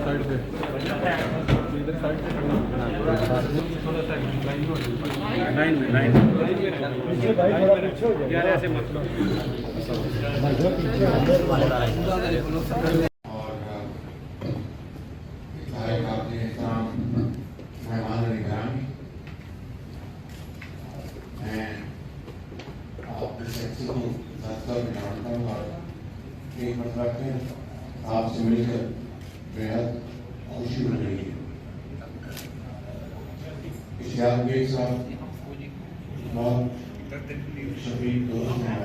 Side पे इधर side पे थोड़ा सा लाइन में यार ऐसे मत लो। एक मतलब है आपसे मिलकर बेहद खुशी हो रही है। इश्तियाक बेग साहब बहुत शफीक दोस्त हैं,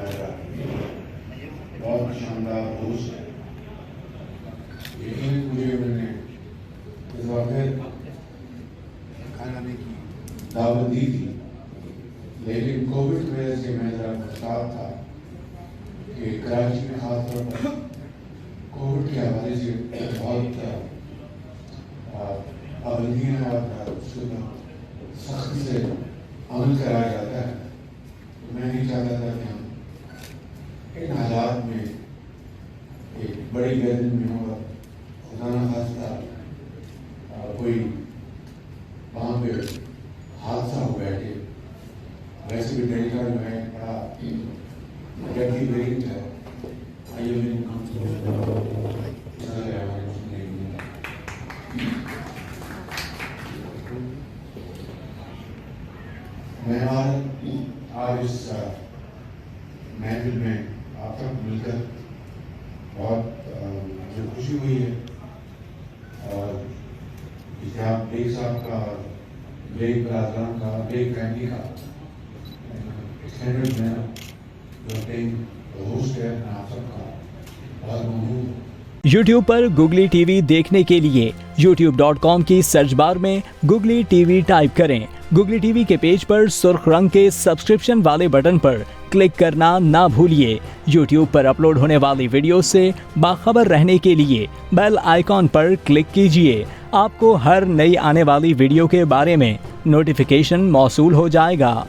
बहुत शानदार दोस्त है। यकीन मुझे मैंने इस वक्त खाने की दावत दी थी, लेकिन कोविड की वजह से मेरा मुश्ताक था कि कराची में खासतौर पर कोविड के हवाले से बहुत पाबंदियाँ और उसके सख्ती से अमल कराया जाता है। तो मैं नहीं चाहता था कि हम इन हालात में एक बड़ी गैदरिंग में हो और खुदा न खास्ता कोई वहाँ पे हादसा हो बैठे। वैसे भी डेल्टा जो है बड़ा गति वेरिएंट है। आइए मेरे नाम से मैं आज इस महफिल में आप तक मिलकर बहुत मुझे खुशी हुई है। और इश्तियाक बेग साहब का, बेग बरादरान का, बेग फैमिली का एक्सटेंडेड में होस्ट है, मैं आप सबका बहुत ममनून हूँ। YouTube पर गुगली टीवी देखने के लिए youtube.com की सर्च बार में गुगली टीवी टाइप करें। गुगली टीवी के पेज पर सुर्ख रंग के सब्सक्रिप्शन वाले बटन पर क्लिक करना ना भूलिए। YouTube पर अपलोड होने वाली वीडियो से बाखबर रहने के लिए बेल आइकॉन पर क्लिक कीजिए। आपको हर नई आने वाली वीडियो के बारे में नोटिफिकेशन मौसूल हो जाएगा।